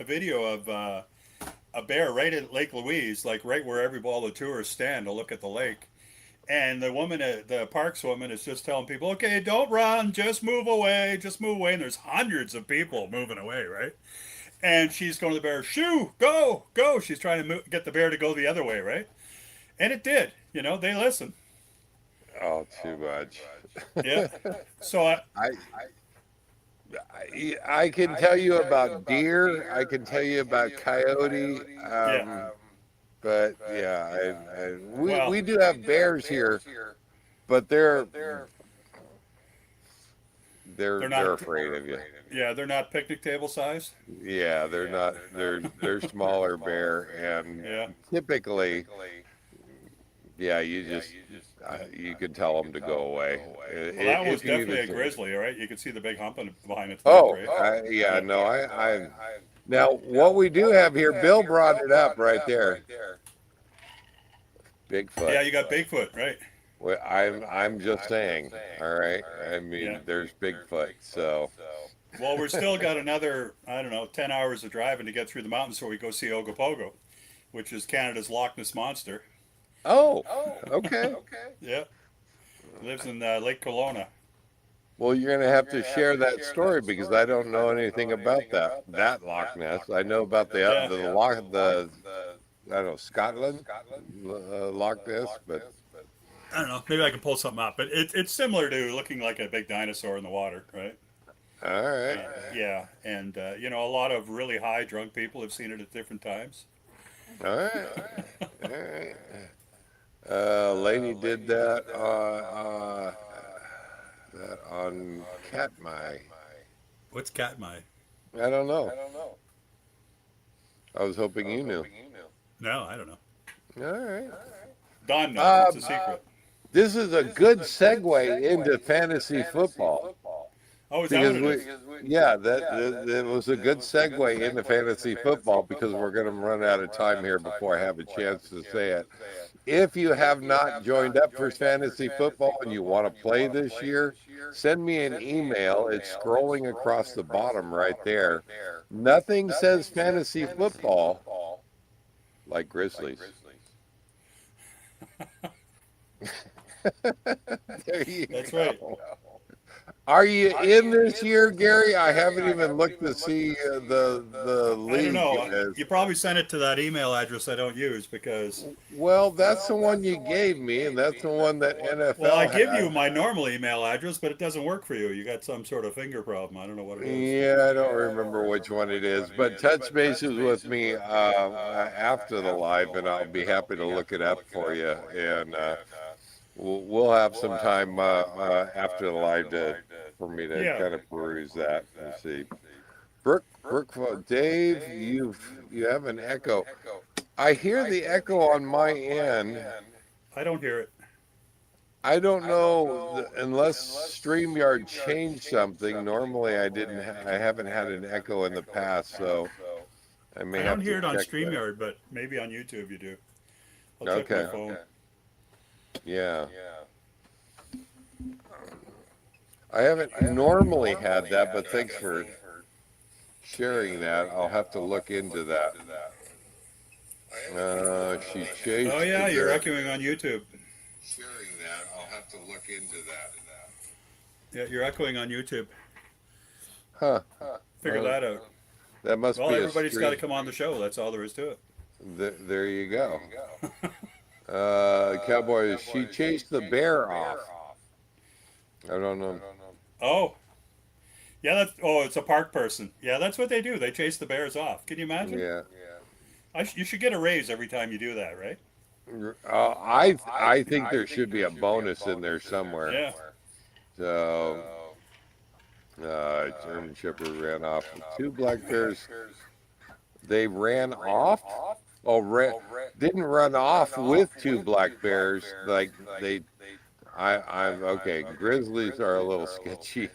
video of a bear right at Lake Louise, like right where all the tourists stand to look at the lake. And the woman, the parks woman, is just telling people, "Okay, don't run, just move away, just move away." And there's hundreds of people moving away, right? And she's going to the bear, "Shoo, go, go!" She's trying to get the bear to go the other way, right? And it did. They listened. Oh, too much. Yeah. So I, I can tell you about deer. I can tell you about coyote. yeah. But yeah, Well, we do have bears here, but they're they're not. afraid of you. Yeah, they're not picnic table size. Yeah, they're not. They're smaller bear, and Yeah. typically, yeah, you can tell them to go away Well, that was if you definitely even a see. grizzly, right? You could see the big hump behind its neck, Oh, right? yeah, Yeah. no, I now what we do have here. Bill brought it up right there. Bigfoot. Yeah, you got Bigfoot, right? Well, I'm just saying. All right. I Yeah. mean, there's Bigfoot. So. Well, we're still got another, I don't know, 10 hours of driving to get through the mountains before we go see Ogopogo, which is Canada's Loch Ness Monster. Oh, okay. Yeah. Lives in Lake Kelowna. Well, you're gonna have to share that story because I don't know anything about that Loch Ness. I know about Yeah. I don't know, Scotland Loch Ness, but I don't know. Maybe I can pull something up, but it's similar to looking like a big dinosaur in the water, right? all right, Yeah, and a lot of really high drunk people have seen it at different times. all right, all right. Lady did that on Katmai. What's Katmai? I don't know. I was hoping you knew. No, I don't know. All right. Don knows. It's a secret. This is a good segue into fantasy football Oh, is that what because it is? yeah, that was a good segue into fantasy football because we're going to run out of time here before I have a chance to say it. If you have not joined up for fantasy football and you want to play this year, send me an email. It's scrolling across the bottom right there. Nothing says fantasy football like Grizzlies. There you That's go. right. Are you in this year, Gary? I haven't even looked to see the I don't league. know. You probably sent it to that email address I don't use because, Well, that's the one you gave me, and that's the one that well, I NFL give you had. my normal email address, but it doesn't work for you. You got some sort of finger problem. I don't know what it is. Yeah, I don't remember which one it is, but touch bases with me after the live, and I'll be happy to look it up for you. And we'll have some time after the live for me to Yeah. kind of peruse that and see. Dave, you have an echo. I hear the echo on my end. I don't hear it. I don't know unless StreamYard changed something. Normally, I haven't had an echo in the past, so I may I have don't to hear it on check that. StreamYard, but maybe on YouTube you do. I'll check Okay. my phone. Yeah. I haven't normally had that, but thanks for sharing that. I'll have to look into that. She chased Oh yeah, the you're bear. echoing on YouTube. Sharing that, I'll have to look into that. Yeah, you're echoing on YouTube. Huh. Figure that out. That must Well, be a everybody's got to stream. come on the show. That's all there is to it. There you go. Cowboys, she chased the bear off. I don't know. Oh, yeah. It's a park person. Yeah, that's what they do. They chase the bears off. Can you imagine? Yeah. You should get a raise every time you do that, right? I think there should be a bonus in there somewhere. Yeah. So, German Shepherd ran off with two black bears. They ran off? Oh, didn't run off with two black bears. I'm okay. Grizzlies are a little sketchy.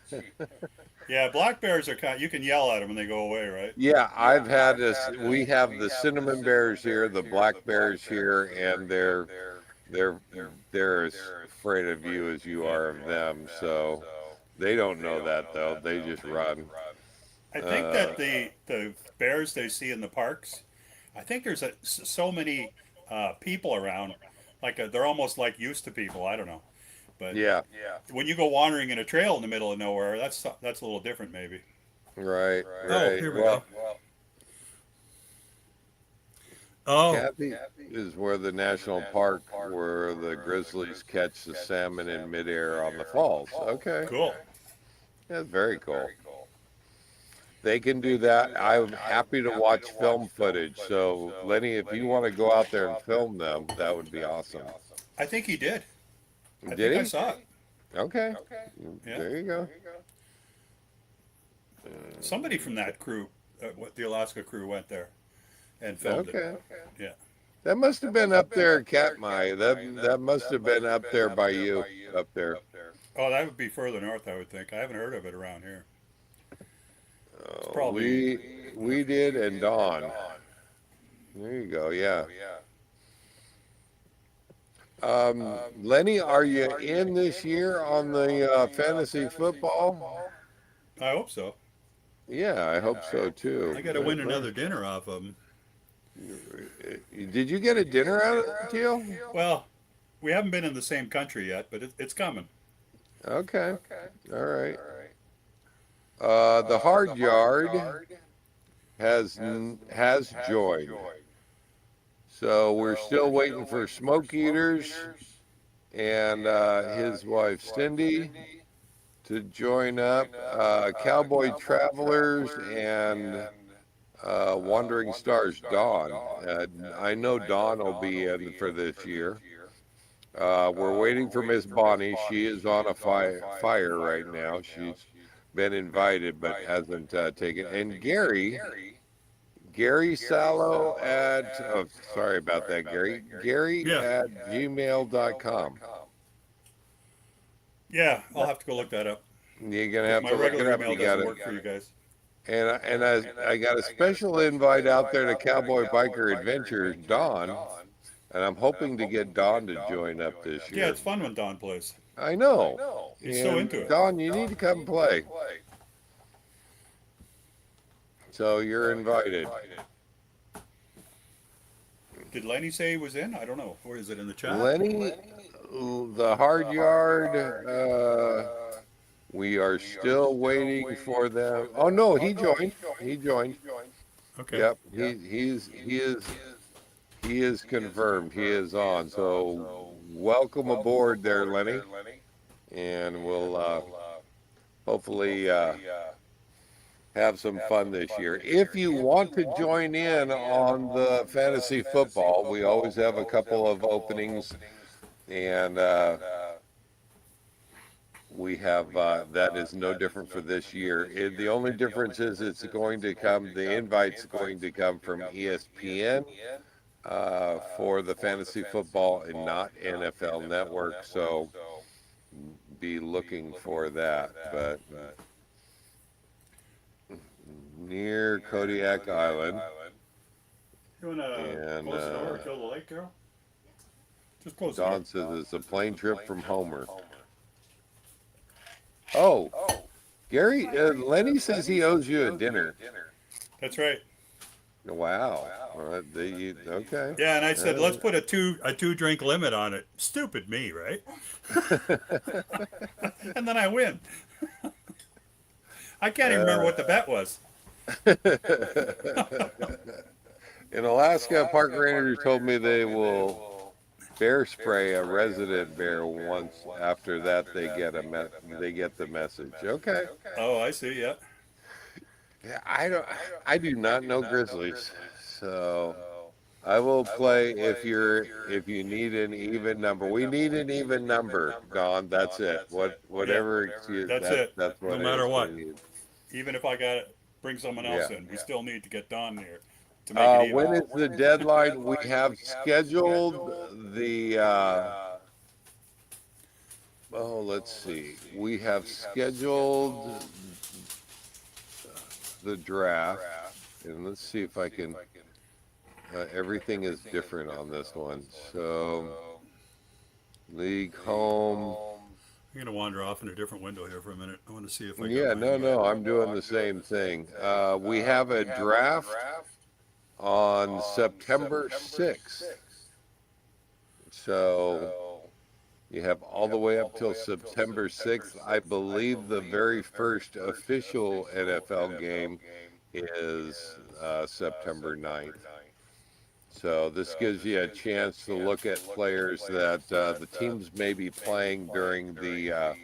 Yeah, black bears are kind. You can yell at them and they go away, right? Yeah, I've had this. We have the cinnamon bears here, the black bears here, and they're they're as afraid of you as you Yeah. are of them. So they don't know that though. They just run. I think Uh, that the bears they see in the parks, I think there's so many people around, like they're almost like used to people. I don't know, but yeah, when you go wandering in a trail in the middle of nowhere, that's a little different, maybe. right, Oh, right. here we go. Well, Oh, Kathy is where the national park where the grizzlies catch the salmon in midair on the falls. Okay, cool. that's very cool. They can do that. I'm happy to watch film footage. So, Lenny, if you want to go out there and film them, that would be awesome. I think he did. I Did think I he? saw it. Okay. Yeah, There you go. somebody from that crew, what the Alaska crew, went there and filmed it. Okay. Yeah. That must have been up there at Katmai. That must have been up there by you, up there. Oh, that would be further north, I would think. I haven't heard of it around here. It's Uh, probably. we did and Dawn. There you go. Yeah. Lenny, are you in this year on the fantasy football? I hope so. Yeah, I hope so too. I got to win another dinner off of them. Did you get a dinner out of the deal? Well, we haven't been in the same country yet, but it's coming. Okay. All right. The hard yard has joined. So we're still waiting for Smoke Eaters and his wife Cindy to join up. Cowboy Travelers and Wandering Stars Dawn. I know Dawn will be in for this year. We're waiting for Miss Bonnie. She is on a fire right now. She's been invited but hasn't taken. And Gary Sallow at, oh, sorry about that, Gary Yeah. at gmail.com. Yeah, I'll have to go look that up. You're going to have My to look it regular up. email You got doesn't it. work for you guys. And I got a special invite out there to Cowboy Biker Adventures, Dawn. And I'm hoping to get Dawn to join up this Yeah, year. it's fun when Don plays. I know. He's so And into it. Dawn, you need to come play. So you're invited. Did Lenny say he was in? I don't know. Or is it in the chat? Lenny, the hard yard, we are still waiting for them. Oh no, he joined. He joined. Okay. Yep, he is confirmed. He is on. So welcome aboard there, Lenny. And we'll hopefully have some fun this year. If you want to join in on the fantasy football, we always have a couple of openings, and we have that is no different for this year. The only difference is it's going to come. The invite's going to come from ESPN for the fantasy football and not NFL Network. So be looking for that, but. Near Kodiak Island. You want to And, close the door and kill the light, Carol? Just close the Don door. says it's a plane trip from Homer. Oh, Gary, Lenny says he owes you a dinner. That's right. Wow. Okay. Yeah, and I said, let's put a two drink limit on it. Stupid me, right? And then I win. I can't even remember what the bet was. In Alaska, park rangers told me they will bear spray a resident bear once. After that, they get the message. Okay. Oh, I see. Yeah. Yeah, I do not know grizzlies, so I will play if you need an even number. We need an even number, Don. That's it. Whatever excuse. That's it. That's what. No matter what. We need. Even if I got to bring someone else Yeah. in, we still need to get Don here to make it even. When is the deadline? We have scheduled Oh, let's see. We have scheduled the draft, and let's see if I can. Everything is different on this one. So, league home. I'm gonna wander off in a different window here for a minute. I want to see if I got Yeah, my. no, I'm doing the same thing. We have a draft on September 6th. So you have all the way up till September 6th. I believe the very first official NFL game is September 9th. So this gives you a chance to look at players that the teams may be playing during the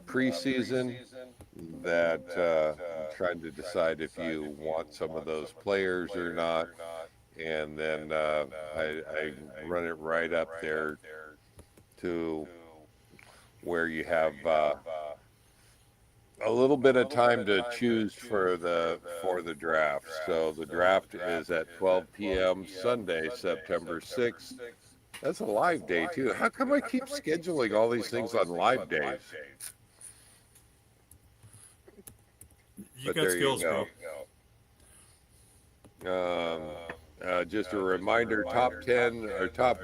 preseason that trying to decide if you want some of those players or not. And then I run it right up there to where you have a little bit of time to choose for the draft. So the draft is at 12 p.m. Sunday, September 6th. That's a live day too. How come I keep scheduling all these things on live days? You But got there you skills, go. Just a reminder, top 10 or top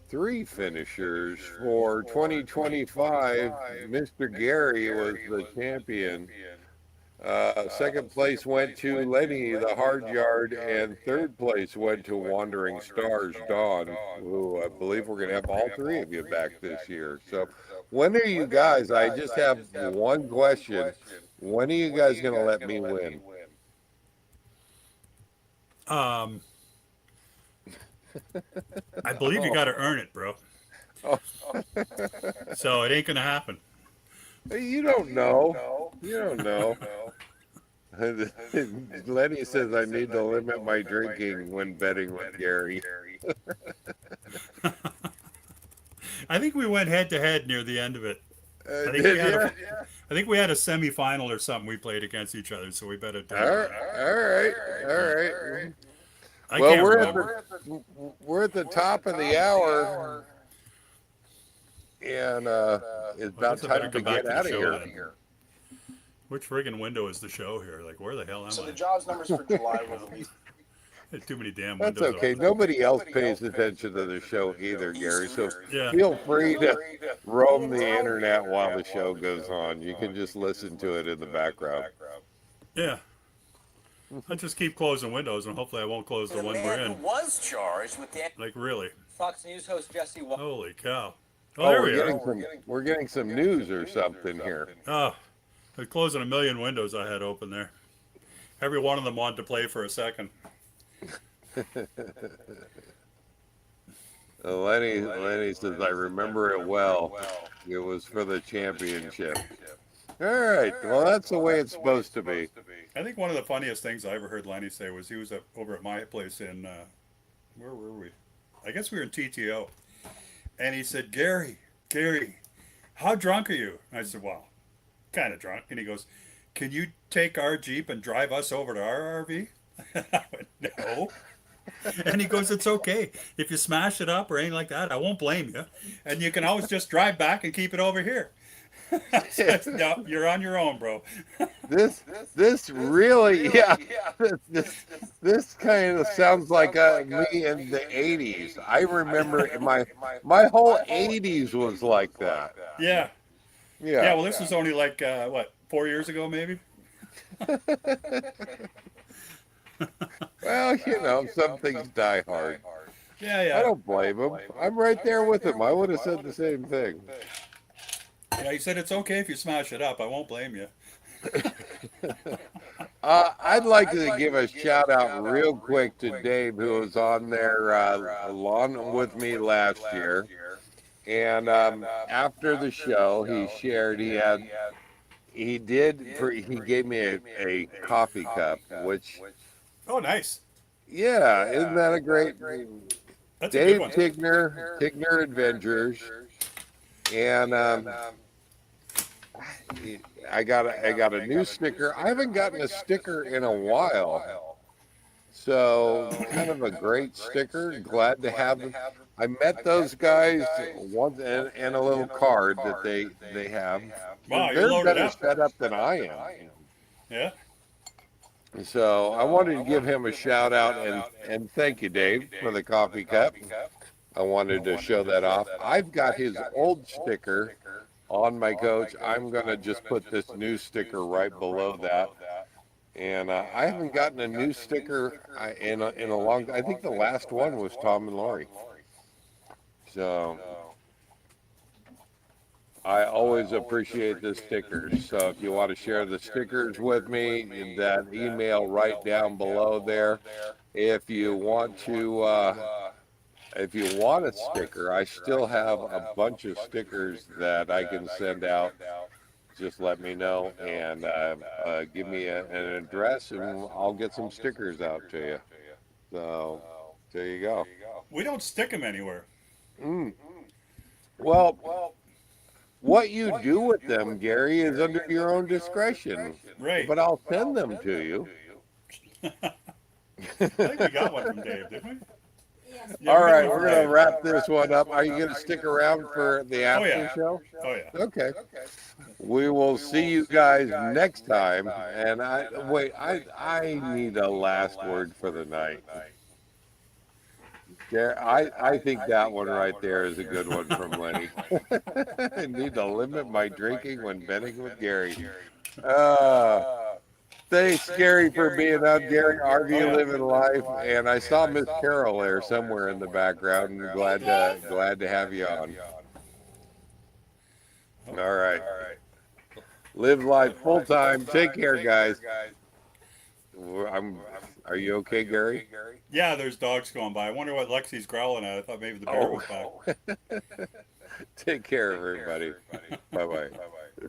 three finishers for 2025. Mr. Gary was the champion. Second place went to Lenny, the hard yard, and third place went to Wandering Stars, Dawn, who I believe we're going to have all three of you back this year. So when are you guys, I just have one question. When are you guys going to let me win? Um, I believe you got to earn it, bro. Oh, So it ain't gonna happen. you don't know. You don't know. Lenny says I need to limit my drinking when betting with Gary. I think we went head to head near the end of it. I think we Did had you? a, I think we had a semifinal or something. We played against each other, so we bet it. All right, all right. I Well, can't we're remember. we're at the top of the hour, and it's Well, I about guess I better time to come back get to out the of show here. then. Which friggin' window is the show here? Like, where the hell am So I? the jobs numbers for July were released. There's too many damn That's windows okay. open. Nobody else pays attention to the show either, Gary. So Yeah. feel free to roam the internet while the show goes on. You can just listen to it in the background. Yeah. I'll just keep closing windows, and hopefully I won't close the one we're in. Was charged with the Like, really? Fox News host Jesse. Holy cow. Oh, Oh, there we're we getting are. we're getting some news or something here. Oh, I'm closing a million windows I had open there. Every one of them wanted to play for a second. Lenny says, I remember it well. It was for the championship. All right. Well, that's the way it's supposed to be. I think one of the funniest things I ever heard Lenny say was he was over at my place in, where were we? I guess we were in TTO. And he said, Gary, how drunk are you? And I said, well, kind of drunk. And he goes, can you take our Jeep and drive us over to our RV? I went, no. And he goes, it's okay. If you smash it up or anything like that, I won't blame you. And you can always just drive back and keep it over here. I said, no, you're on your own, bro. This really, yeah. This kind of sounds like me in the '80s. I remember my whole '80s was like that. Yeah. Yeah. Yeah, well, this was only like, 4 years ago, maybe? Well, some things die hard. Yeah. I don't blame him. I'm right there with him. I would have said the same thing. Yeah, he said, it's okay if you smash it up. I won't blame you. I'd like to give a shout out real quick to Dave, who was on there along with me last year. And after the show, he shared he gave me a coffee cup, which, Oh, nice. yeah, isn't that a great That's a good Dave one. Tigner Adventures, and I got a new sticker. I haven't gotten a sticker in a while, so kind of a great sticker. Glad to have it. I met those guys once, and a little card that they have. Wow, you're They're loaded better up. set up than I am. Yeah. So I wanted to give him a shout out and thank you, Dave, for the coffee cup. I wanted to show that off. I've got his old sticker on my coach. I'm gonna just put this new sticker right below that. And I haven't gotten a new sticker in a long. I think the last one was Tom and Lori. So I always appreciate the stickers. So if you want to share the stickers with me, that email right down below there. If you want to, if you want a sticker, I still have a bunch of stickers that I can send out. Just let me know and give me an address, and I'll get some stickers out to you. So there you go. We don't stick them anywhere. Mm. Well, what you do with them, Gary, is under your own discretion. Right. But I'll send them to you. I think we got one from Dave, didn't we? Yeah, All we got right, one we're from going to Dave. wrap this one up. Are you going to stick around for the Oh, after yeah. show? Oh, yeah. Okay. We will see you guys next time. And I need a last word for the night. Gary, I think that one right there is a good one from Lenny. I need to limit my drinking when betting with Gary. Thanks, Gary, for being on. Gary, RV Living Life, and I saw Miss Carol there somewhere in the background. And glad to have you on. All right, live life full time. Take care, guys. Are you okay, Gary? Yeah, there's dogs going by. I wonder what Lexi's growling at. I thought maybe the bear was back. Take care, everybody. Bye bye.